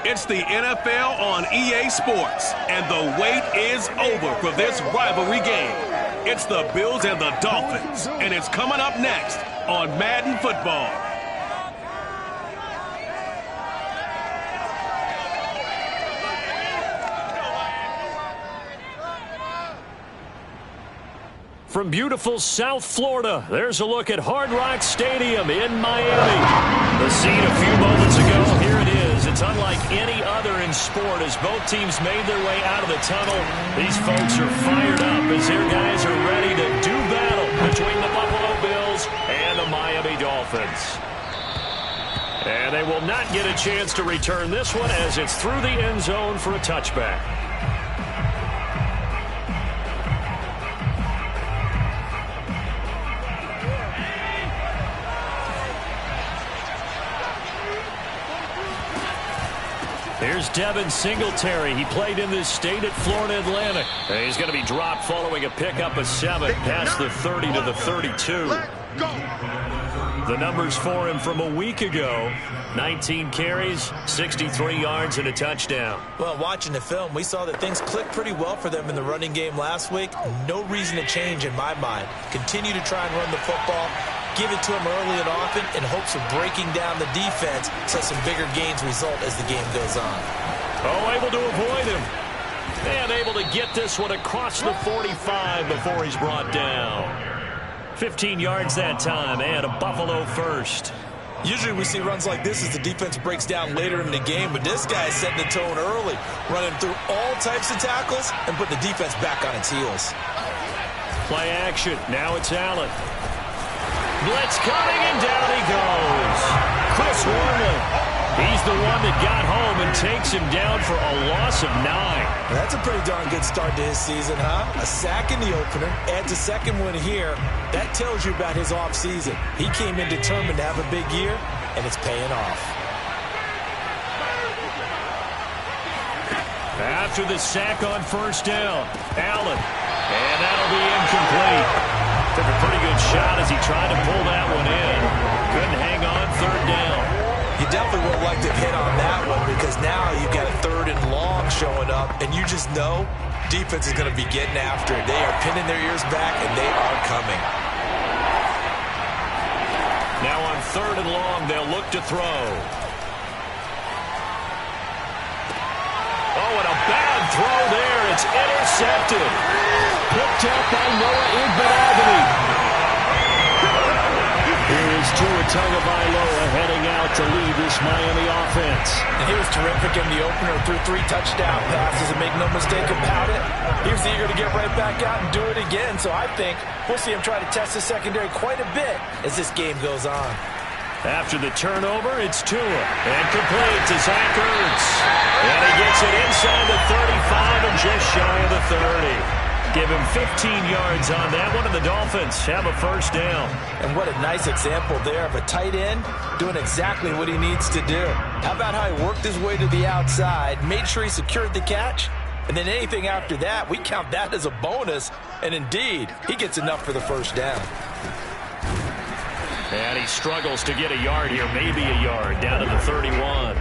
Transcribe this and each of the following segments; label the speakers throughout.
Speaker 1: It's the NFL on EA Sports, and the wait is over for this rivalry game. It's the Bills and the Dolphins, and it's coming up next on Madden Football.
Speaker 2: From beautiful South Florida, there's a look at Hard Rock Stadium in Miami. The scene a few moments ago, here it is. It's unlike any other in sport as both teams made their way out of the tunnel. These folks are fired up as their guys are ready to do battle between the Buffalo Bills and the Miami Dolphins. And they will not get a chance to return this one as it's through the end zone for a touchback. Here's Devin Singletary. He played in this state at Florida Atlantic. And he's going to be dropped following a pickup of 7 past the 30 to the 32. The numbers for him from a week ago: 19 carries, 63 yards, and a touchdown.
Speaker 3: Well, watching the film, we saw that things clicked pretty well for them in the running game last week. No reason to change in my mind. Continue to try and run the football. Give it to him early and often in hopes of breaking down the defense so some bigger gains result as the game goes on.
Speaker 2: Oh, able to avoid him. And able to get this one across the 45 before he's brought down. 15 yards that time and a Buffalo first.
Speaker 3: Usually we see runs like this as the defense breaks down later in the game, but this guy is setting the tone early, running through all types of tackles and put the defense back on its heels.
Speaker 2: Play action. Now it's Allen. Blitz coming, and down he goes. Chris Wormley. He's the one that got home and takes him down for a loss of 9.
Speaker 3: That's a pretty darn good start to his season, huh? A sack in the opener, adds a second one here. That tells you about his offseason. He came in determined to have a big year, and it's paying off.
Speaker 2: After the sack on first down, Allen. And that'll be incomplete. Took a pretty good shot as he tried to pull that one in. Couldn't hang on third down.
Speaker 3: You definitely would like to hit on that one because now you've got a 3rd and long showing up, and you just know defense is going to be getting after it. They are pinning their ears back, and they are coming.
Speaker 2: Now on 3rd and long, they'll look to throw. Oh, and a bad throw there. It's intercepted. Picked up by Noah Igbenogany. Here is Tua Tagovailoa heading out to lead this Miami offense.
Speaker 3: And he was terrific in the opener, threw 3 touchdown passes, and make no mistake about it. He was eager to get right back out and do it again, so I think we'll see him try to test the secondary quite a bit as this game goes on.
Speaker 2: After the turnover, it's Tua. And complete to Zach Ertz. And he gets it inside the 35 and just shy of the 30. Give him 15 yards on that one, and the Dolphins have a first down.
Speaker 3: And what a nice example there of a tight end doing exactly what he needs to do. How about how he worked his way to the outside, made sure he secured the catch, and then anything after that, we count that as a bonus. And indeed, he gets enough for the first down.
Speaker 2: And he struggles to get a yard here, maybe a yard, down to the 31.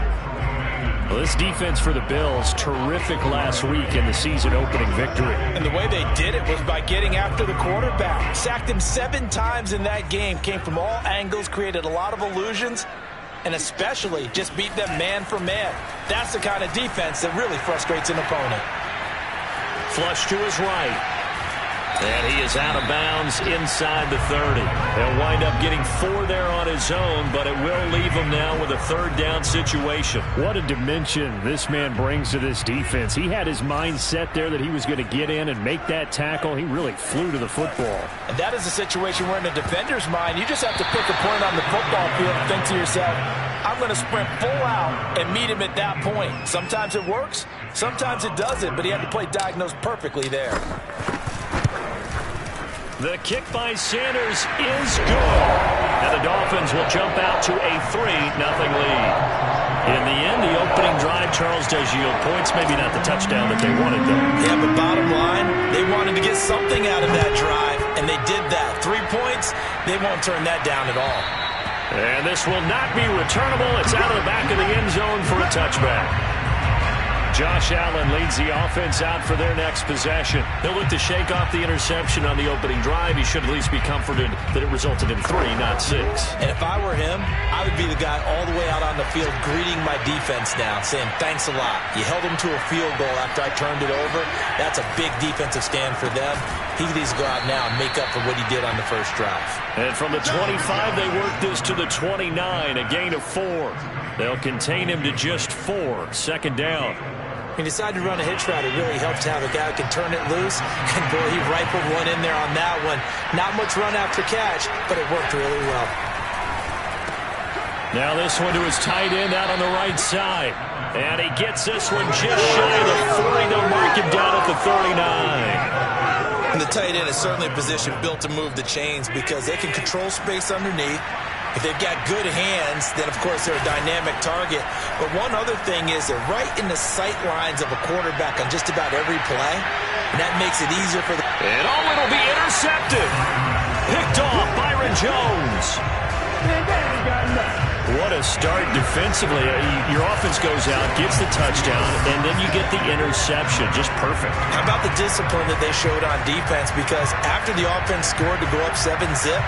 Speaker 2: Well, this defense for the Bills, terrific last week in the season-opening victory.
Speaker 3: And the way they did it was by getting after the quarterback. Sacked him 7 times in that game, came from all angles, created a lot of illusions, and especially just beat them man for man. That's the kind of defense that really frustrates an opponent.
Speaker 2: Flush to his right. And he is out of bounds inside the 30. They'll wind up getting 4 there on his own, but it will leave him now with a 3rd down situation.
Speaker 4: What a dimension this man brings to this defense. He had his mind set there that he was going to get in and make that tackle. He really flew to the football.
Speaker 3: And that is a situation where in a defender's mind, you just have to pick a point on the football field and think to yourself, I'm going to sprint full out and meet him at that point. Sometimes it works, sometimes it doesn't, but he had to play diagnose perfectly there.
Speaker 2: The kick by Sanders is good. And the Dolphins will jump out to a 3-0 lead. In the end, the opening drive, Charles, does yield points. Maybe not the touchdown that they wanted, though.
Speaker 3: Yeah, but bottom line, they wanted to get something out of that drive, and they did that. 3 points, they won't turn that down at all.
Speaker 2: And this will not be returnable. It's out of the back of the end zone for a touchback. Josh Allen leads the offense out for their next possession. He'll look to shake off the interception on the opening drive. He should at least be comforted that it resulted in 3, not 6.
Speaker 3: And if I were him, I would be the guy all the way out on the field greeting my defense now, saying thanks a lot. You held them to a field goal after I turned it over. That's a big defensive stand for them. He needs to go out now and make up for what he did on the first drive.
Speaker 2: And from the 25, they work this to the 29, a gain of 4. They'll contain him to just 4, second down.
Speaker 3: When you decide to run a hitch route, it really helps to have a guy who can turn it loose. And, boy, he rifled one in there on that one. Not much run after catch, but it worked really well.
Speaker 2: Now this one to his tight end out on the right side. And he gets this one just shy of the 40. They'll mark him down at the 39.
Speaker 3: And the tight end is certainly a position built to move the chains because they can control space underneath. If they've got good hands, then, of course, they're a dynamic target. But one other thing is they're right in the sight lines of a quarterback on just about every play, and that makes it easier for the...
Speaker 2: And it'll be intercepted. Picked off Byron Jones. What a start defensively. Your offense goes out, gets the touchdown, and then you get the interception. Just perfect.
Speaker 3: How about the discipline that they showed on defense? Because after the offense scored to go up 7-zip,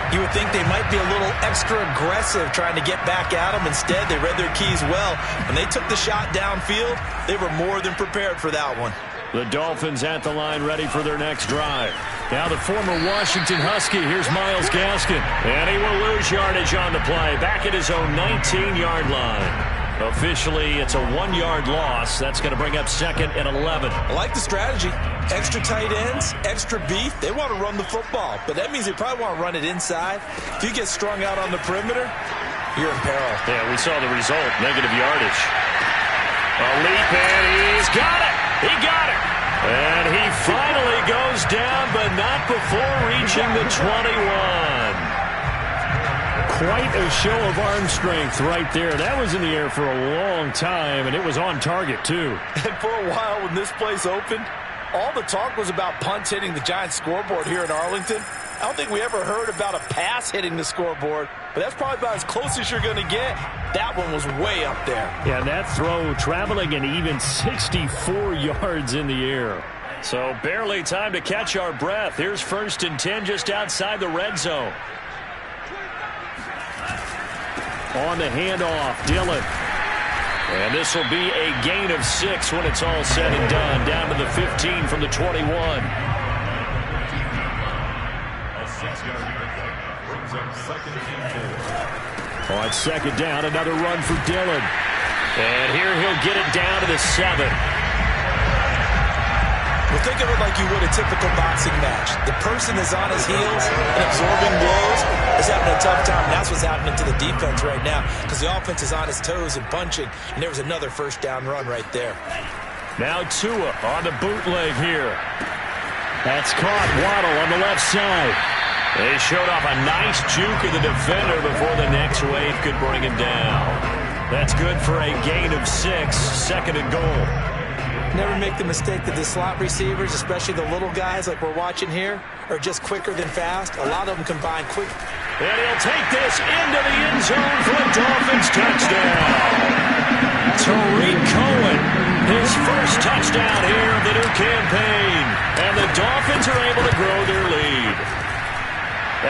Speaker 3: you would think they might be a little extra aggressive trying to get back at them. Instead, they read their keys well. When they took the shot downfield, they were more than prepared for that one.
Speaker 2: The Dolphins at the line ready for their next drive. Now the former Washington Husky. Here's Myles Gaskin. And he will lose yardage on the play. Back at his own 19-yard line. Officially, it's a 1-yard loss. That's going to bring up second and 11.
Speaker 3: I like the strategy. Extra tight ends, extra beef. They want to run the football, but that means they probably want to run it inside. If you get strung out on the perimeter, you're in peril.
Speaker 2: Yeah, we saw the result. Negative yardage. A leap, and he's got it. He got it. And he finally goes down, but not before reaching the 21.
Speaker 4: Quite a show of arm strength right there. That was in the air for a long time, and it was on target, too.
Speaker 3: And for a while, when this place opened, all the talk was about punts hitting the Giants scoreboard here in Arlington. I don't think we ever heard about a pass hitting the scoreboard, but that's probably about as close as you're going to get. That one was way up there.
Speaker 4: Yeah, that throw traveling an even 64 yards in the air.
Speaker 2: So barely time to catch our breath. Here's 1st and 10 just outside the red zone.
Speaker 4: On the handoff, Dillon.
Speaker 2: And this will be a gain of 6 when it's all said and done. Down to the 15 from the 21.
Speaker 4: On second down, another run for Dillon.
Speaker 2: And here he'll get it down to the 7.
Speaker 3: Well, think of it like you would a typical boxing match. The person is on his heels and absorbing blows is having a tough time. That's what's happening to the defense right now because the offense is on his toes and punching, and there was another first down run right there.
Speaker 2: Now Tua on the bootleg here.
Speaker 4: That's caught. Waddle on the left side.
Speaker 2: They showed off a nice juke of the defender before the next wave could bring him down. That's good for a gain of 6, second and goal.
Speaker 3: Never make the mistake that the slot receivers, especially the little guys like we're watching here, are just quicker than fast. A lot of them combine quick.
Speaker 2: And he'll take this into the end zone for a Dolphins touchdown. Tariq Cohen, his first touchdown here of the new campaign. And the Dolphins are able to grow their lead.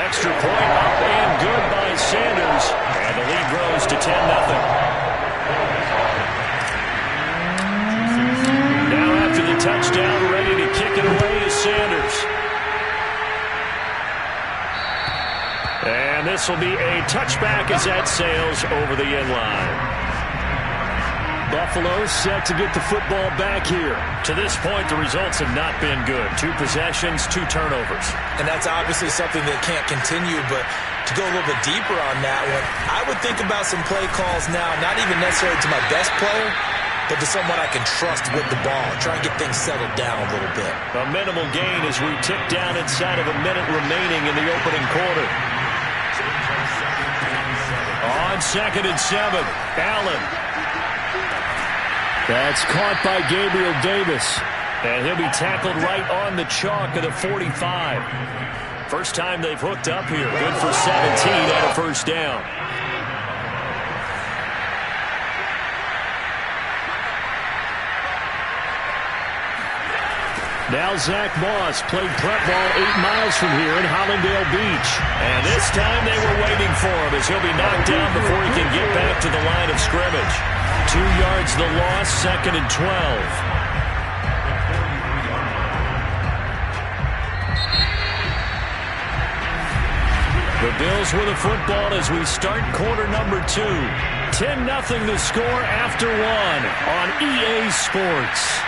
Speaker 2: Extra point up and good by Sanders. And the lead grows to 10-0. Touchdown, ready to kick it away is Sanders. And this will be a touchback as that sails over the end line.
Speaker 4: Buffalo set to get the football back here.
Speaker 2: To this point, the results have not been good. 2 possessions, 2 turnovers.
Speaker 3: And that's obviously something that can't continue, but to go a little bit deeper on that one, I would think about some play calls now, not even necessarily to my best player, but to someone I can trust with the ball. Try and get things settled down a little bit.
Speaker 2: A minimal gain as we tick down inside of a minute remaining in the opening quarter. On 2nd and 7, Allen.
Speaker 4: That's caught by Gabriel Davis.
Speaker 2: And he'll be tackled right on the chalk of the 45. First time they've hooked up here. Good for 17 and a first down.
Speaker 4: Now Zach Moss played prep ball 8 miles from here in Hollandale Beach.
Speaker 2: And this time they were waiting for him as he'll be knocked down before he can get back to the line of scrimmage. 2 yards the loss, 2nd and 12. The Bills with the football as we start quarter number 2. 10-0 the score after 1 on EA Sports.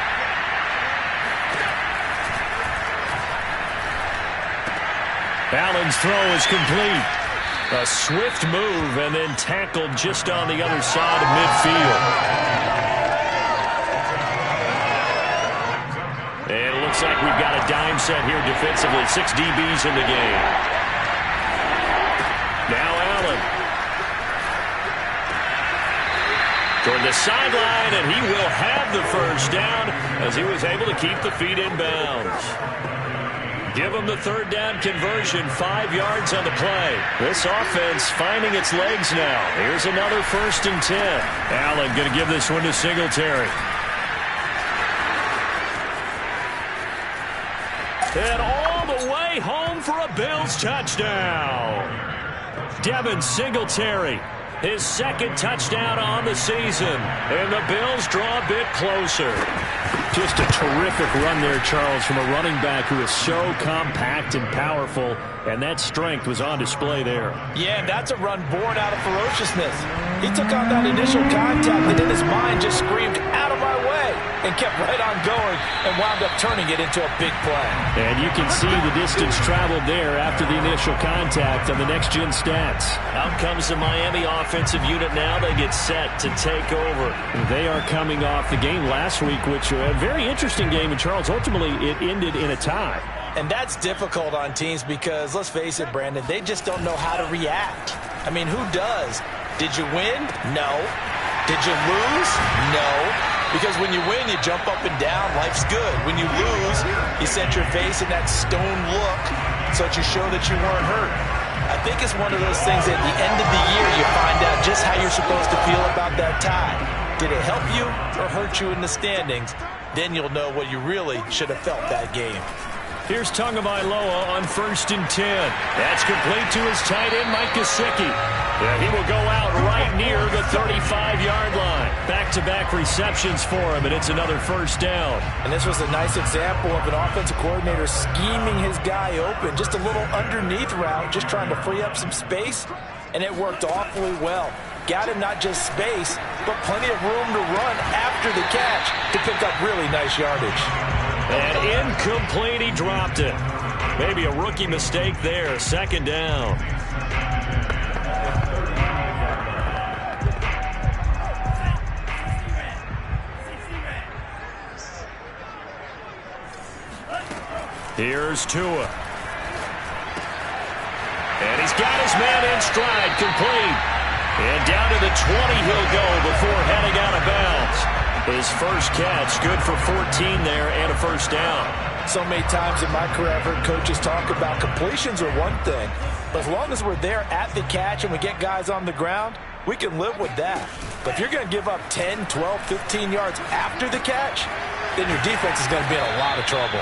Speaker 2: Allen's throw is complete. A swift move and then tackled just on the other side of midfield. And it looks like we've got a dime set here defensively. 6 DBs in the game. Now Allen. Toward the sideline, and he will have the first down as he was able to keep the feet in bounds. Give him the 3rd down conversion, 5 yards on the play. This offense finding its legs now. Here's another 1st and 10. Allen going to give this one to Singletary. And all the way home for a Bills touchdown. Devin Singletary, his 2nd touchdown on the season. And the Bills draw a bit closer.
Speaker 4: Just a terrific run there, Charles, from a running back who is so compact and powerful, and that strength was on display there.
Speaker 3: Yeah, and that's a run born out of ferociousness. He took on that initial contact, and in his mind just screamed, "Out of my way," and kept right on going and wound up turning it into a big play.
Speaker 4: And you can see the distance traveled there after the initial contact on the next-gen stats.
Speaker 2: Out comes the Miami offensive unit now. They get set to take over.
Speaker 4: They are coming off the game last week, which a very interesting game, and Charles, ultimately it ended in a tie.
Speaker 3: And that's difficult on teams because, let's face it, Brandon, they just don't know how to react. I mean, who does? Did you win? No. Did you lose? No. Because when you win, you jump up and down. Life's good. When you lose, you set your face in that stone look so that you show that you weren't hurt. I think it's one of those things at the end of the year you find out just how you're supposed to feel about that tie. Did it help you or hurt you in the standings? Then you'll know what you really should have felt that game.
Speaker 2: Here's Tagovailoa on 1st and 10. That's complete to his tight end, Mike Gesicki. Yeah, he will go out right near the 35-yard line. Back-to-back receptions for him, and it's another 1st down.
Speaker 3: And this was a nice example of an offensive coordinator scheming his guy open. Just a little underneath route, just trying to free up some space, and it worked awfully well. Got him not just space, but plenty of room to run after the catch to pick up really nice yardage.
Speaker 2: And incomplete, he dropped it. Maybe a rookie mistake there, 2nd down. Here's Tua. And he's got his man in stride, complete. And down to the 20 he'll go before heading out of bounds. His first catch, good for 14 there and a 1st down.
Speaker 3: So many times in my career I've heard coaches talk about completions are one thing, but as long as we're there at the catch and we get guys on the ground, we can live with that. But if you're going to give up 10, 12, 15 yards after the catch, then your defense is going to be in a lot of trouble.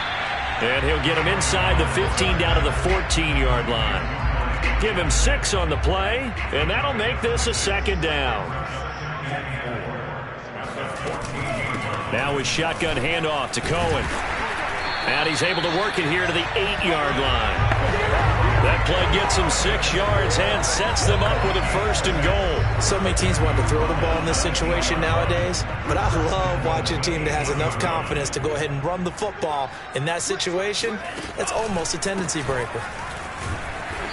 Speaker 2: And he'll get him inside the 15 down to the 14-yard line. Give him 6 on the play, and that'll make this a 2nd down. Now with shotgun handoff to Cohen. And he's able to work it here to the 8-yard line. That play gets him 6 yards and sets them up with a 1st and goal.
Speaker 3: So many teams want to throw the ball in this situation nowadays, but I love watching a team that has enough confidence to go ahead and run the football. In that situation, it's almost a tendency breaker.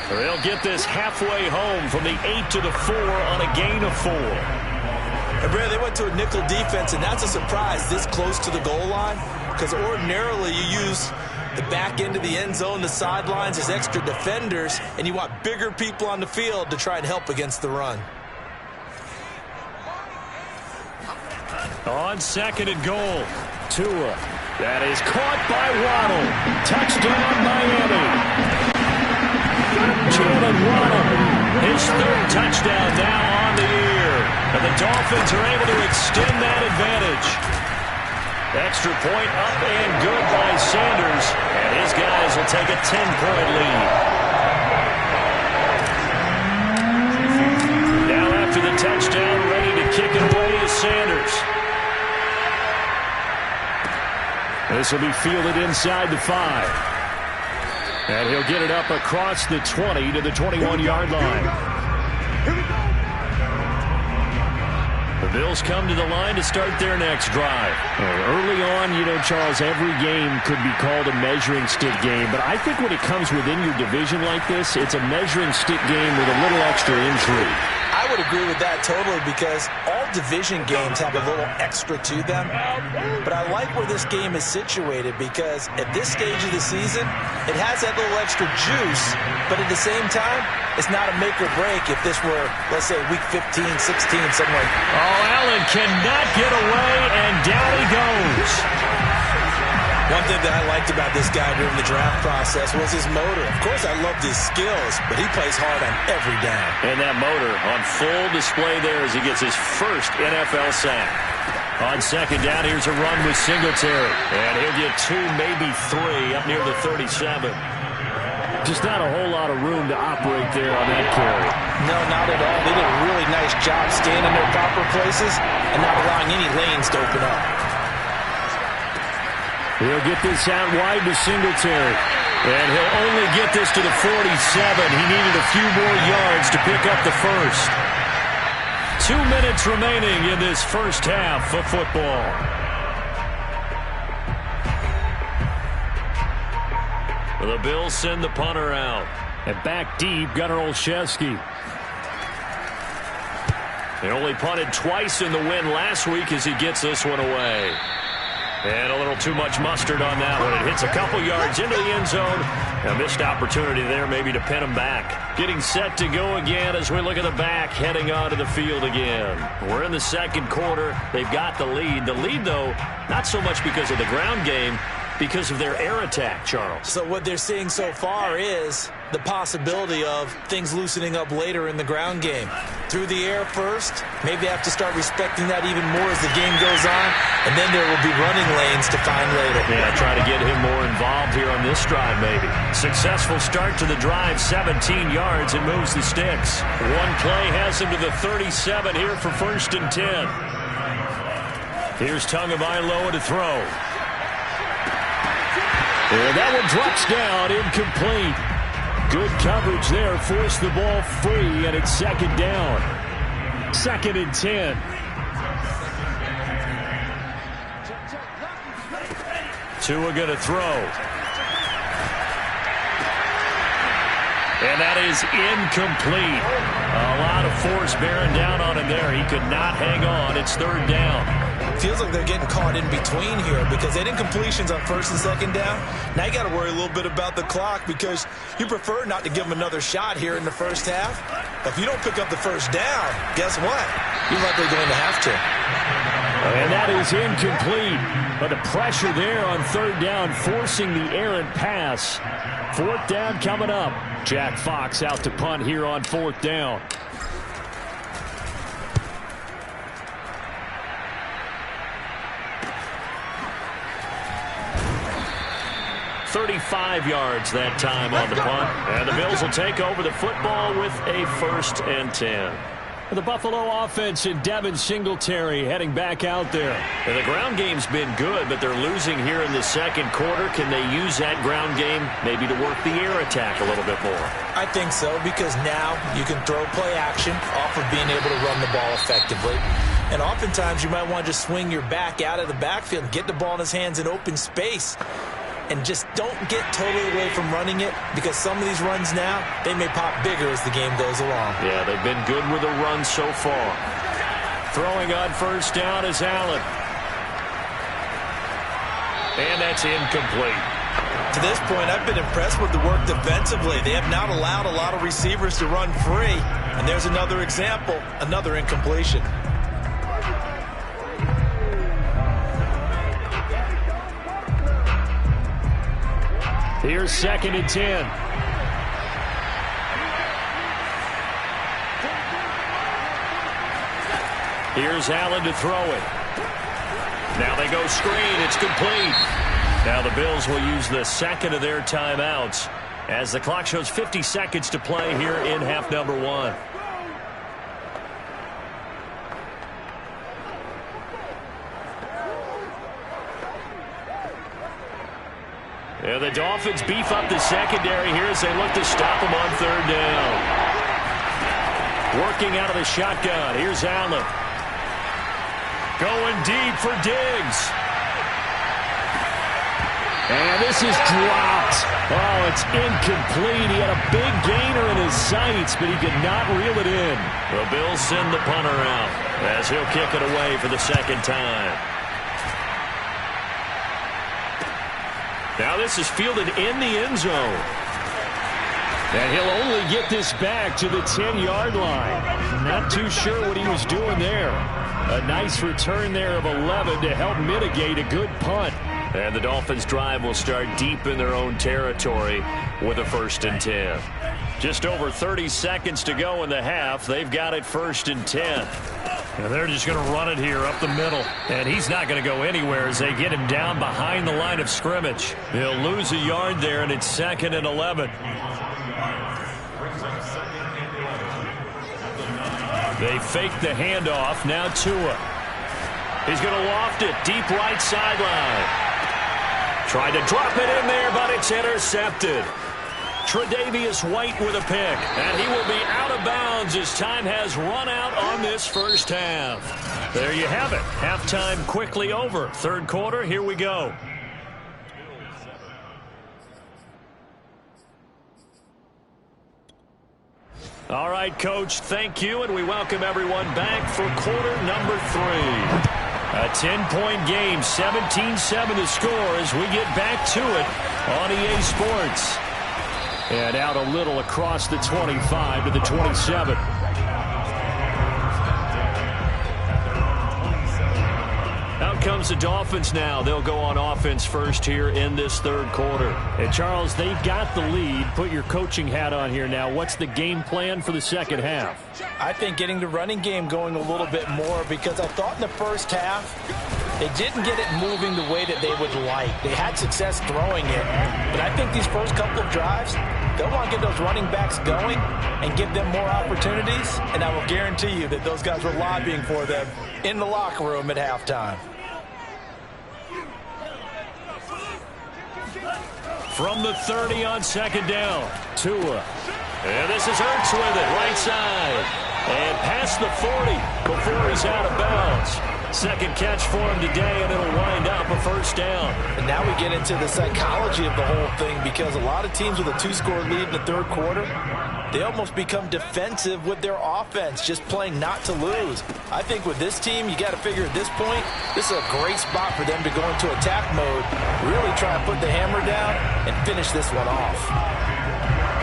Speaker 2: They'll get this halfway home from the 8 to the 4 on a gain of 4.
Speaker 3: And Brad, they went to a nickel defense, and that's a surprise this close to the goal line, because ordinarily you use the back end of the end zone, the sidelines as extra defenders, and you want bigger people on the field to try and help against the run.
Speaker 2: On 2nd and goal, Tua. That is caught by Waddle. Touchdown, Miami. Jalen Waddle, his 3rd touchdown now on the year. And the Dolphins are able to extend that advantage. Extra point up and good by Sanders. And his guys will take a 10-point lead. Now after the touchdown, ready to kick it away is Sanders. This will be fielded inside the 5. And he'll get it up across the 20 to the 21-yard line. The Bills come to the line to start their next drive.
Speaker 4: Early on, Charles, every game could be called a measuring stick game. But I think when it comes within your division like this, it's a measuring stick game with a little extra intrigue.
Speaker 3: I would agree with that totally because all division games have a little extra to them. But I like where this game is situated because at this stage of the season, it has that little extra juice. But at the same time, it's not a make or break if this were, let's say, week 15, 16, somewhere.
Speaker 2: Oh, Allen cannot get away, and down he goes.
Speaker 3: One thing that I liked about this guy during the draft process was his motor. Of course, I loved his skills, but he plays hard on every down.
Speaker 2: And that motor on full display there as he gets his first NFL sack. On second down, here's a run with Singletary. And he'll get 2, maybe 3 up near the 37.
Speaker 4: Just not a whole lot of room to operate there on that carry.
Speaker 3: No, not at all. They did a really nice job staying in their proper places and not allowing any lanes to open up.
Speaker 4: He'll get this out wide to Singletary.
Speaker 2: And he'll only get this to the 47. He needed a few more yards to pick up the first. 2 minutes remaining in this first half of football. The Bills send the punter out.
Speaker 4: And back deep, Gunnar Olszewski.
Speaker 2: He only punted twice in the win last week as he gets this one away. And a little too much mustard on that one. It hits a couple yards into the end zone. A missed opportunity there maybe to pin him back. Getting set to go again as we look at the back heading onto the field again. We're in the second quarter. They've got the lead. The lead, though, not so much because of the ground game, because of their air attack, Charles.
Speaker 3: So what they're seeing so far is the possibility of things loosening up later in the ground game. Through the air first, maybe they have to start respecting that even more as the game goes on, and then there will be running lanes to find later.
Speaker 2: Yeah, try to get him more involved here on this drive maybe. Successful start to the drive, 17 yards, and moves the sticks. One play has him to the 37 here for 1st and 10. Here's Tagovailoa to throw.
Speaker 4: And that one drops down, incomplete. Good coverage there, forced the ball free, and it's second down. 2nd and 10.
Speaker 2: Tua going to throw. And that is incomplete. A lot of force bearing down on him there. He could not hang on. It's 3rd down.
Speaker 3: Feels like they're getting caught in between here because they did incompletions on 1st and 2nd down. Now you got to worry a little bit about the clock because you prefer not to give them another shot here in the first half. But if you don't pick up the 1st down, guess what? You're likely going to have to.
Speaker 4: And that is incomplete. But the pressure there on 3rd down, forcing the errant pass. 4th down coming up. Jack Fox out to punt here on 4th down.
Speaker 2: .35 yards that time on the punt. And the Bills will take over the football with a 1st and 10.
Speaker 4: The Buffalo offense and Devin Singletary heading back out there.
Speaker 2: And the ground game's been good, but they're losing here in the second quarter. Can they use that ground game maybe to work the air attack a little bit more?
Speaker 3: I think so because now you can throw play action off of being able to run the ball effectively. And oftentimes you might want to just swing your back out of the backfield and get the ball in his hands in open space. And just don't get totally away from running it because some of these runs now, they may pop bigger as the game goes along.
Speaker 2: Yeah, they've been good with the run so far. Throwing on 1st down is Allen. And that's incomplete.
Speaker 3: To this point, I've been impressed with the work defensively. They have not allowed a lot of receivers to run free. And there's another example, another incompletion.
Speaker 4: Here's 2nd and 10.
Speaker 2: Here's Allen to throw it. Now they go screen. It's complete. Now the Bills will use the second of their timeouts as the clock shows 50 seconds to play here in half number 1. And the Dolphins beef up the secondary here as they look to stop them on third down. Working out of the shotgun. Here's Allen. Going deep for Diggs. And this is dropped. Oh, it's incomplete. He had a big gainer in his sights, but he could not reel it in. The Bills send the punter out as he'll kick it away for the second time. Now this is fielded in the end zone. And he'll only get this back to the 10-yard line. Not too sure what he was doing there. A nice return there of 11 to help mitigate a good punt. And the Dolphins' drive will start deep in their own territory with a 1st and 10. Just over 30 seconds to go in the half. They've got it 1st and 10. And they're just going to run it here up the middle. And he's not going to go anywhere as they get him down behind the line of scrimmage. He'll lose a yard there, and it's 2nd and 11. They fake the handoff. Now Tua. He's going to loft it deep right sideline. Tried to drop it in there, but it's intercepted. Tre'Davious White with a pick, and he will be out of bounds as time has run out on this first half. There you have it. Halftime quickly over. Third quarter, here we go. All right, Coach, thank you, and we welcome everyone back for quarter number 3. A 10-point game, 17-7 the score as we get back to it on EA Sports. And out a little across the 25 to the 27. Out comes the Dolphins now. They'll go on offense first here in this third quarter.
Speaker 4: And Charles, they've got the lead. Put your coaching hat on here now. What's the game plan for the second half?
Speaker 3: I think getting the running game going a little bit more, because I thought in the first half they didn't get it moving the way that they would like. They had success throwing it, but I think these first couple of drives, they'll want to get those running backs going and give them more opportunities, and I will guarantee you that those guys were lobbying for them in the locker room at halftime.
Speaker 2: From the 30 on second down, Tua. And this is Ertz with it, right side. And past the 40 before he's out of bounds. Second catch for him today, and it'll wind up a first down.
Speaker 3: And now we get into the psychology of the whole thing, because a lot of teams with a 2-score lead in the third quarter, they almost become defensive with their offense, just playing not to lose. I think with this team, you got to figure at this point, this is a great spot for them to go into attack mode, really try and put the hammer down and finish this one off.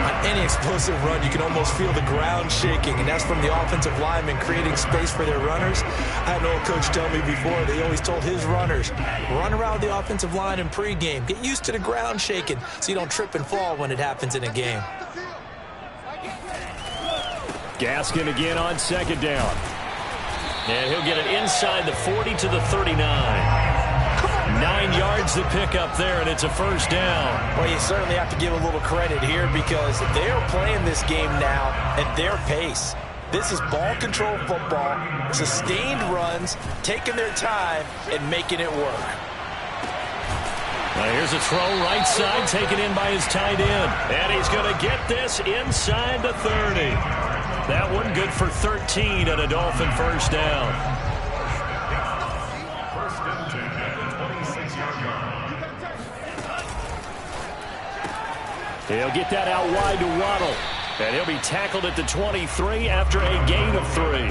Speaker 3: On any explosive run, you can almost feel the ground shaking, and that's from the offensive linemen creating space for their runners. I had an old coach tell me before, they always told his runners, run around the offensive line in pregame. Get used to the ground shaking so you don't trip and fall when it happens in a game.
Speaker 4: Gaskin again on second down.
Speaker 2: And he'll get it inside the 40 to the 39. 9 yards to pick up there, and it's a first down.
Speaker 3: Well, you certainly have to give a little credit here, because they're playing this game now at their pace. This is ball control football, sustained runs, taking their time and making it work.
Speaker 2: Now here's a throw right side, taken in by his tight end. And he's going to get this inside the 30. That one good for 13 and a Dolphin first down.
Speaker 4: He'll get that out wide to Waddle.
Speaker 2: And he'll be tackled at the 23 after a gain of 3.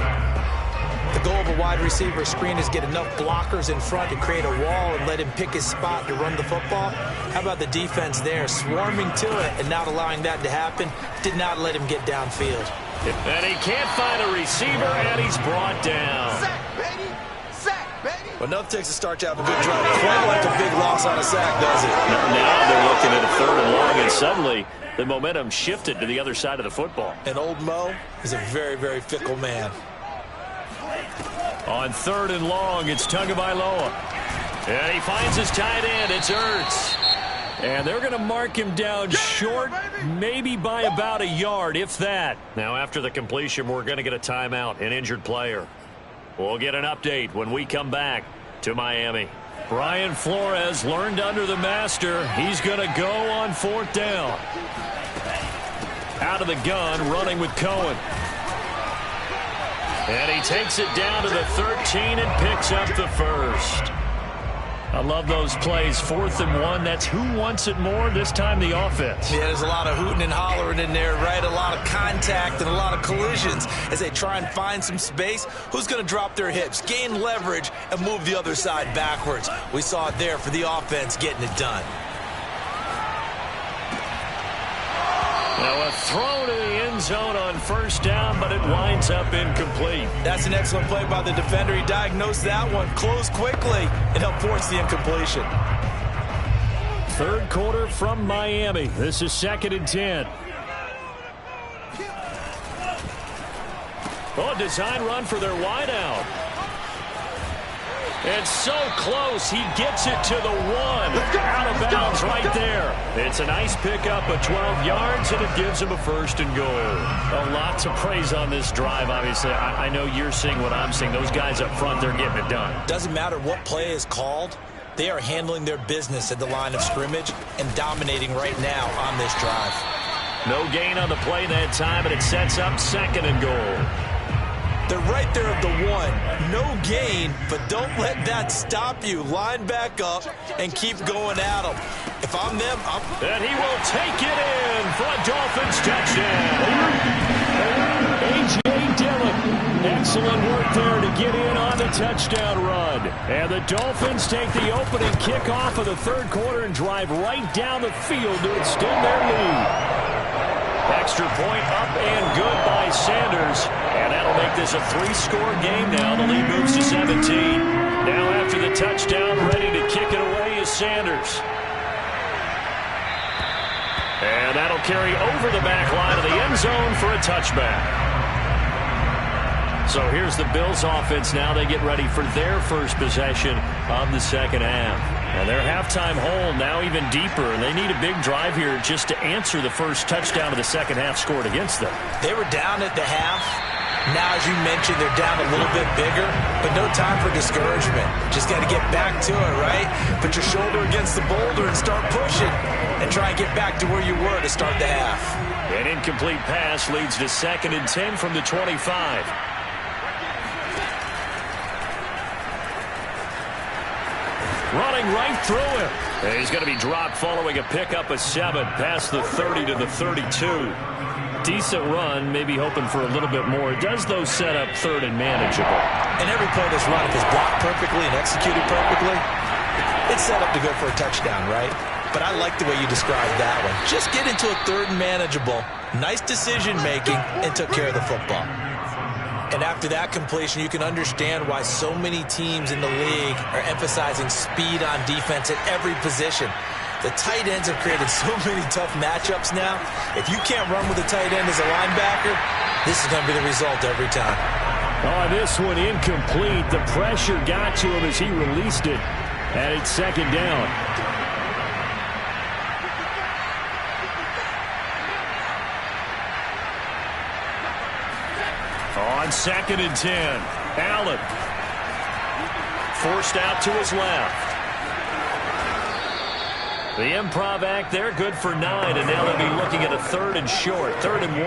Speaker 3: The goal of a wide receiver screen is get enough blockers in front to create a wall and let him pick his spot to run the football. How about the defense there, swarming to it and not allowing that to happen? Did not let him get downfield.
Speaker 2: And he can't find a receiver, and he's brought down.
Speaker 3: Sack, baby! Sack, baby! Well, enough takes to start to have a good drive. Quite like a big loss on a sack, does it?
Speaker 2: Now they're looking at a third and long, and suddenly the momentum shifted to the other side of the football.
Speaker 3: And old Mo is a very, very fickle man.
Speaker 2: On third and long, it's Tagovailoa. And he finds his tight end. It's Ertz. And they're going to mark him down short, maybe by about a yard, if that. Now, after the completion, we're going to get a timeout, an injured player. We'll get an update when we come back to Miami. Brian Flores learned under the master. He's going to go on 4th down. Out of the gun, running with Cohen. And he takes it down to the 13 and picks up the first. I love those plays. 4th and 1. That's who wants it more, this time the offense.
Speaker 3: Yeah, there's a lot of hooting and hollering in there, right? A lot of contact and a lot of collisions as they try and find some space. Who's going to drop their hips, gain leverage, and move the other side backwards? We saw it there for the offense getting it done.
Speaker 2: Now a throw to the end zone on 1st down, but it winds up incomplete.
Speaker 3: That's an excellent play by the defender. He diagnosed that one, closed quickly, and helped force the incompletion.
Speaker 2: 3rd quarter from Miami. This is 2nd and 10. Oh, design run for their wideout. It's so close, he gets it to the 1. Out of bounds right there. It's a nice pickup of 12 yards, and it gives him a 1st and goal. A lot to praise on this drive, obviously. I know you're seeing what I'm seeing. Those guys up front, they're getting it done.
Speaker 3: Doesn't matter what play is called. They are handling their business at the line of scrimmage and dominating right now on this drive.
Speaker 2: No gain on the play that time, and it sets up 2nd and goal.
Speaker 3: They're right there at the 1. No gain, but don't let that stop you. Line back up and keep going at them. If I'm them,
Speaker 2: And he will take it in for a Dolphins touchdown. A.J. Dillon. Excellent work there to get in on the touchdown run. And the Dolphins take the opening kickoff of the 3rd quarter and drive right down the field to extend their lead. Extra point up and good by Sanders. And that'll make this a 3-score game now. The lead moves to 17. Now after the touchdown, ready to kick it away is Sanders. And that'll carry over the back line of the end zone for a touchback. So here's the Bills offense now. They get ready for their first possession of the 2nd half. And their halftime hole now even deeper, and they need a big drive here just to answer the first touchdown of the 2nd half scored against them.
Speaker 3: They were down at the half. Now, as you mentioned, they're down a little bit bigger, but no time for discouragement. Just got to get back to it, right? Put your shoulder against the boulder and start pushing and try and get back to where you were to start the half.
Speaker 2: An incomplete pass leads to 2nd and 10 from the 25. Running right through him. And he's going to be dropped following a pickup of 7 past the 30 to the 32. Decent run, maybe hoping for a little bit more. It does, though, set up 3rd and manageable.
Speaker 3: And every play that's run, if it's blocked perfectly and executed perfectly, it's set up to go for a touchdown, right? But I like the way you described that one. Just get into a 3rd and manageable, nice decision-making, and took care of the football. And after that completion, you can understand why so many teams in the league are emphasizing speed on defense at every position. The tight ends have created so many tough matchups now. If you can't run with a tight end as a linebacker, this is going to be the result every time.
Speaker 2: Oh, this one incomplete. The pressure got to him as he released it. And it's 2nd down. On 2nd and 10, Allen forced out to his left. The improv act there, good for 9, and now they'll be looking at a 3rd and short, 3rd and 1.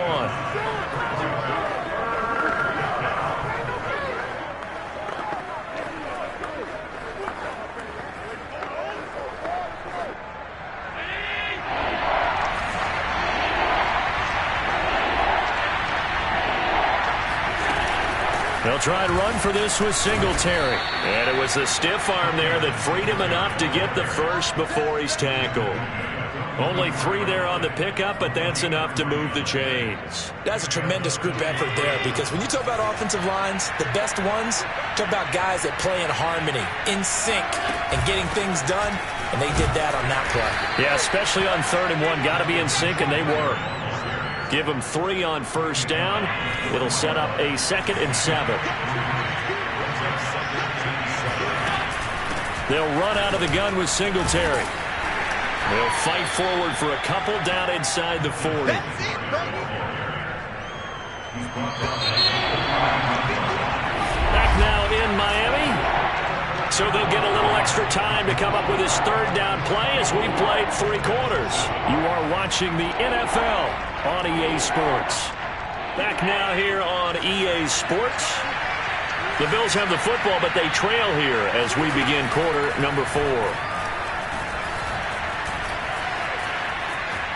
Speaker 2: They'll try and run for this with Singletary. And it was the stiff arm there that freed him enough to get the first before he's tackled. Only 3 there on the pickup, but that's enough to move the chains.
Speaker 3: That's a tremendous group effort there, because when you talk about offensive lines, the best ones, talk about guys that play in harmony, in sync, and getting things done, and they did that on that play.
Speaker 2: Yeah, especially on 3rd and 1. Got to be in sync, and they were. Give them 3 on 1st down. It'll set up a 2nd and 7. They'll run out of the gun with Singletary. They'll fight forward for a couple down inside the 40. Back now in Miami. So they'll get a little extra time to come up with his third down play as we played 3 quarters. You are watching the NFL on EA Sports. Back now here on EA Sports. The Bills have the football, but they trail here as we begin quarter number 4.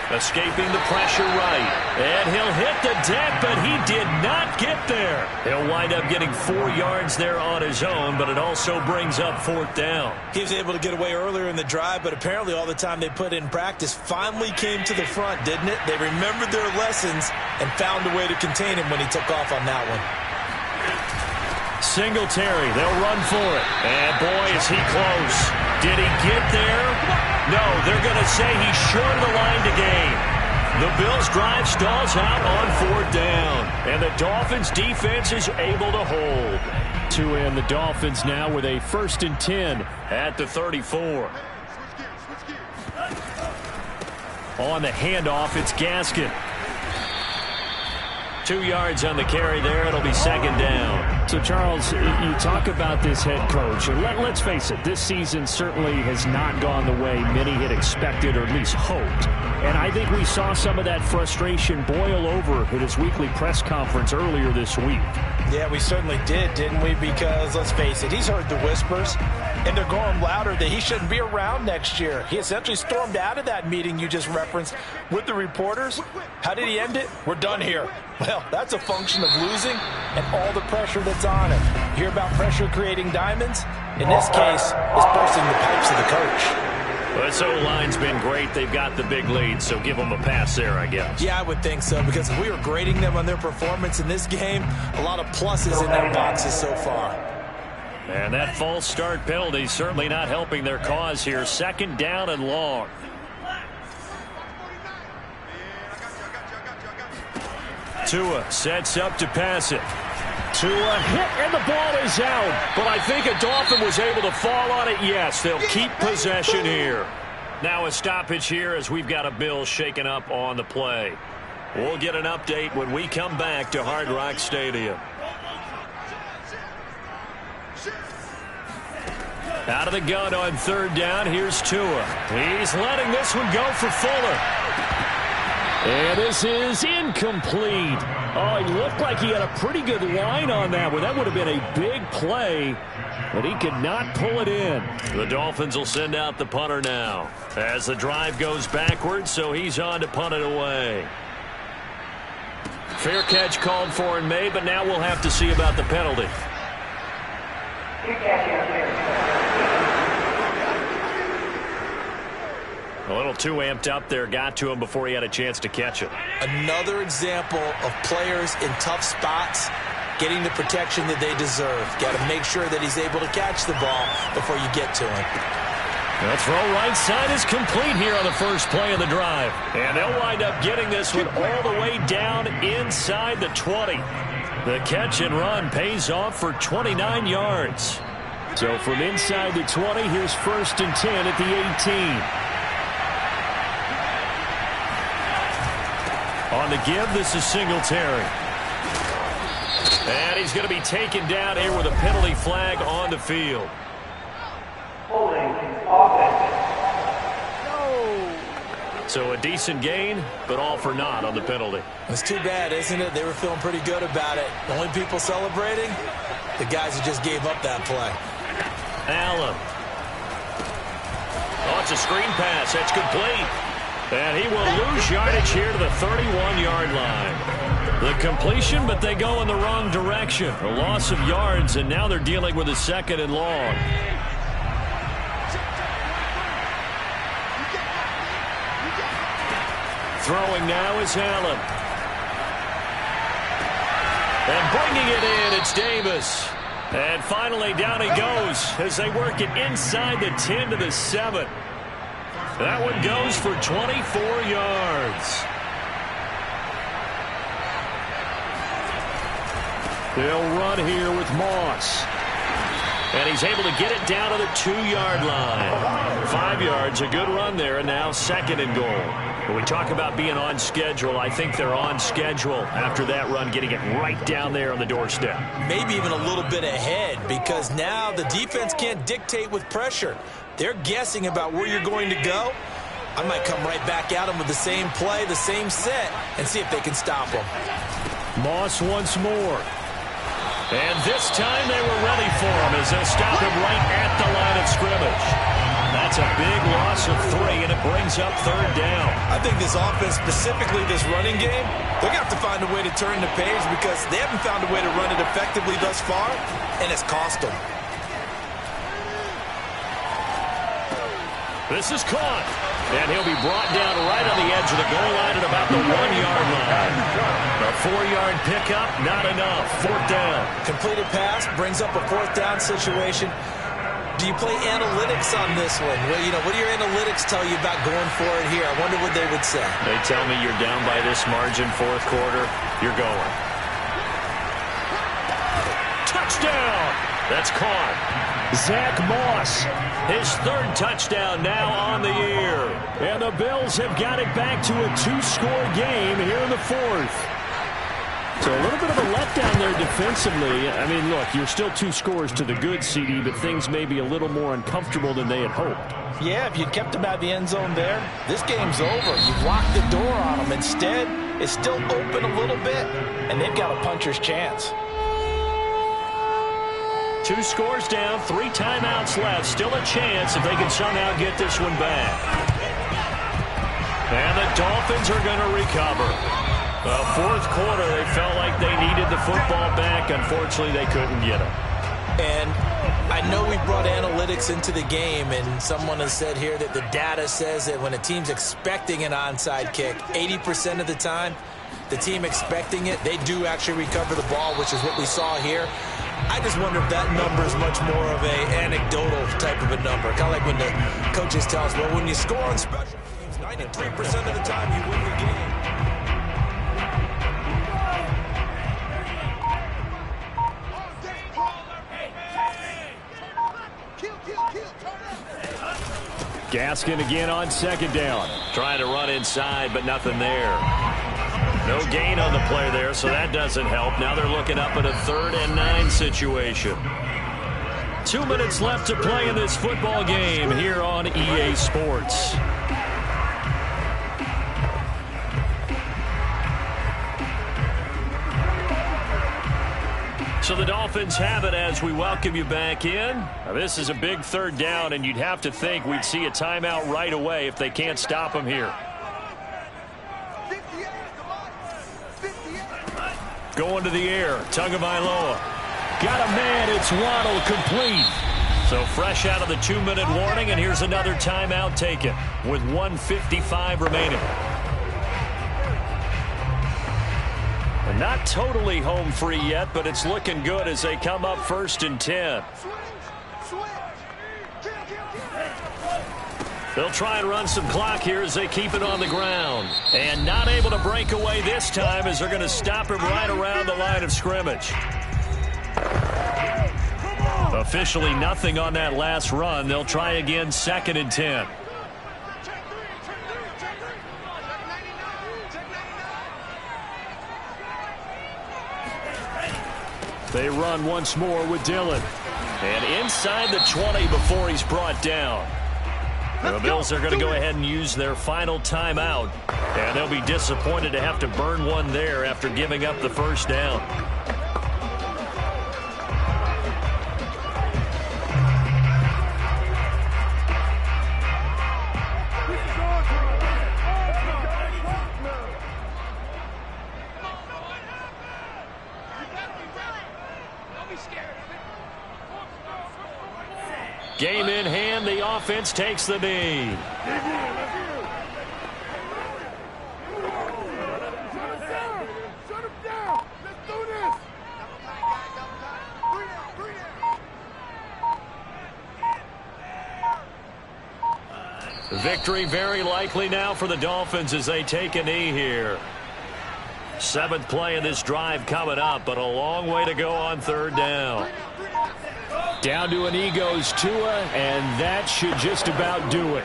Speaker 2: Escaping the pressure right. And he'll hit the deck, but he did not get there. He'll wind up getting 4 yards there on his own, but it also brings up 4th down.
Speaker 3: He was able to get away earlier in the drive, but apparently all the time they put in practice finally came to the front, didn't it? They remembered their lessons and found a way to contain him when he took off on that one.
Speaker 2: Singletary, they'll run for it. And boy, is he close. Did he get there? No, they're going to say he's short of the line to gain. The Bills' drive stalls out on 4th down. And the Dolphins' defense is able to hold.
Speaker 4: To end the Dolphins now with a 1st and 10
Speaker 2: at the 34. On the handoff, it's Gaskin. 2 yards on the carry there. It'll be 2nd down.
Speaker 4: So, Charles, you talk about this head coach. And let's face it, this season certainly has not gone the way many had expected or at least hoped. And I think we saw some of that frustration boil over at his weekly press conference earlier this week.
Speaker 3: Yeah, we certainly did, didn't we? Because, let's face it, he's heard the whispers, and they're going louder that he shouldn't be around next year. He essentially stormed out of that meeting you just referenced with the reporters. How did he end it? We're done here. Well, that's a function of losing and all the pressure that's on him. You hear about pressure creating diamonds? In this case, it's bursting the pipes of the coach.
Speaker 2: Well, this O-line's been great. They've got the big lead, so give them a pass there, I guess.
Speaker 3: Yeah, I would think so, because if we were grading them on their performance in this game, a lot of pluses in their boxes so far.
Speaker 2: And that false start penalty certainly not helping their cause here. 2nd down and long. Tua sets up to pass it.
Speaker 4: Tua hit, and the ball is out.
Speaker 2: But I think a Dolphin was able to fall on it. Yes, they'll keep possession here. Now a stoppage here as we've got a Bill shaken up on the play. We'll get an update when we come back to Hard Rock Stadium. Out of the gun on 3rd down, here's Tua. He's letting this one go for Fuller.
Speaker 4: And this is incomplete. Oh, he looked like he had a pretty good line on that one. That would have been a big play, but he could not pull it in.
Speaker 2: The Dolphins will send out the punter now as the drive goes backwards, so he's on to punt it away. Fair catch called for and made, but now we'll have to see about the penalty. A little too amped up there, got to him before he had a chance to catch it.
Speaker 3: Another example of players in tough spots getting the protection that they deserve. Got to make sure that he's able to catch the ball before you get to him.
Speaker 2: The throw right side is complete here on the first play of the drive. And they'll wind up getting this one all the way down inside the 20. The catch and run pays off for 29 yards.
Speaker 4: So from inside the 20, here's 1st and 10 at the 18.
Speaker 2: On the give, this is Singletary. And he's going to be taken down here with a penalty flag on the field.
Speaker 5: Holding offense.
Speaker 2: So a decent gain, but all for naught on the penalty.
Speaker 3: It's too bad, isn't it? They were feeling pretty good about it. The only people celebrating, the guys who just gave up that play.
Speaker 2: Allen. Oh, it's a screen pass. That's complete. And he will lose yardage here to the 31-yard line. The completion, but they go in the wrong direction. A loss of yards, and now they're dealing with a 2nd and long. Throwing now is Allen. And bringing it in, it's Davis. And finally down he goes as they work it inside the 10 to the 7. That one goes for 24 yards.
Speaker 4: They'll run here with Moss.
Speaker 2: And he's able to get it down to the 2-yard line. 5 yards, a good run there, and now 2nd and goal. When we talk about being on schedule, I think they're on schedule after that run, getting it right down there on the doorstep.
Speaker 3: Maybe even a little bit ahead, because now the defense can't dictate with pressure. They're guessing about where you're going to go. I might come right back at them with the same play, the same set, and see if they can stop them.
Speaker 2: Moss once more. And this time they were ready for him as they'll stop him right at the line of scrimmage. That's a big loss of 3, and it brings up 3rd down.
Speaker 3: I think this offense, specifically this running game, they're going to have to find a way to turn the page because they haven't found a way to run it effectively thus far, and it's cost them.
Speaker 2: This is caught, and he'll be brought down right on the edge of the goal line at about the 1-yard line. A 4-yard pickup, not enough. 4th down.
Speaker 3: Completed pass brings up a 4th down situation. Do you play analytics on this one? Well, you know, what do your analytics tell you about going for it here? I wonder what they would say.
Speaker 2: They tell me you're down by this margin, 4th quarter, you're going. Touchdown! That's caught. Zach Moss, his 3rd touchdown now on the year. And the Bills have got it back to a 2-score game here in the 4th. So a little bit of a letdown there defensively. I mean, look, you're still 2 scores to the good, CD, but things may be a little more uncomfortable than they had hoped.
Speaker 3: Yeah, if you'd kept them out of the end zone there, this game's over. You've locked the door on them. Instead, it's still open a little bit, and they've got a puncher's chance.
Speaker 2: 2 scores down, 3 timeouts left. Still a chance if they can somehow get this one back. And the Dolphins are going to recover. The 4th quarter, they felt like they needed the football back. Unfortunately, they couldn't get it.
Speaker 3: And I know we brought analytics into the game, and someone has said here that the data says that when a team's expecting an onside kick, 80% of the time, the team expecting it, they do actually recover the ball, which is what we saw here. I just wonder if that number is much more of a anecdotal type of a number. Kind of like when the coaches tell us, well, when you score on special teams, 93% of the time you win the game.
Speaker 2: Gaskin again on 2nd down. Trying to run inside, but nothing there. No gain on the play there, so that doesn't help. Now they're looking up at a 3rd and 9 situation. 2 minutes left to play in this football game here on EA Sports. So the Dolphins have it as we welcome you back in. Now this is a big 3rd down, and you'd have to think we'd see a timeout right away if they can't stop them here. Going to the air, Tagovailoa. Got a man, it's Waddle, complete. So fresh out of the 2-minute warning, and here's another timeout taken with 1:55 remaining. And not totally home free yet, but it's looking good as they come up 1st and 10. They'll try and run some clock here as they keep it on the ground. And not able to break away this time as they're going to stop him right around the line of scrimmage. Officially nothing on that last run. They'll try again 2nd and 10. They run once more with Dillon. And inside the 20 before he's brought down. The Bills are going to go ahead and use their final timeout. And they'll be disappointed to have to burn one there after giving up the 1st down. Game in hand, the offense takes the knee. Victory very likely now for the Dolphins as they take a knee here. 7th play in this drive coming up, but a long way to go on 3rd down.
Speaker 4: Down to a knee goes Tua, and that should just about do it.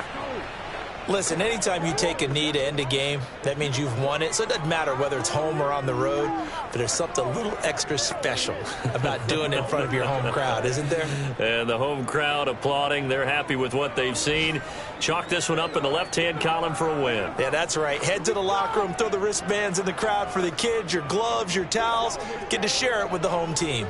Speaker 3: Listen, anytime you take a knee to end a game, that means you've won it. So it doesn't matter whether it's home or on the road, but there's something a little extra special about doing it in front of your home crowd, isn't there?
Speaker 2: And the home crowd applauding. They're happy with what they've seen. Chalk this one up in the left-hand column for a win.
Speaker 3: Yeah, that's right. Head to the locker room, throw the wristbands in the crowd for the kids, your gloves, your towels. Get to share it with the home team.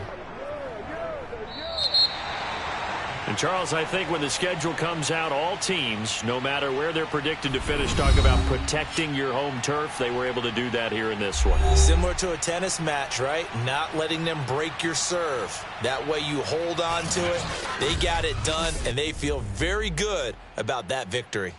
Speaker 2: And, Charles, I think when the schedule comes out, all teams, no matter where they're predicted to finish, talk about protecting your home turf. They were able to do that here in this one.
Speaker 3: Similar to a tennis match, right? Not letting them break your serve. That way you hold on to it. They got it done, and they feel very good about that victory.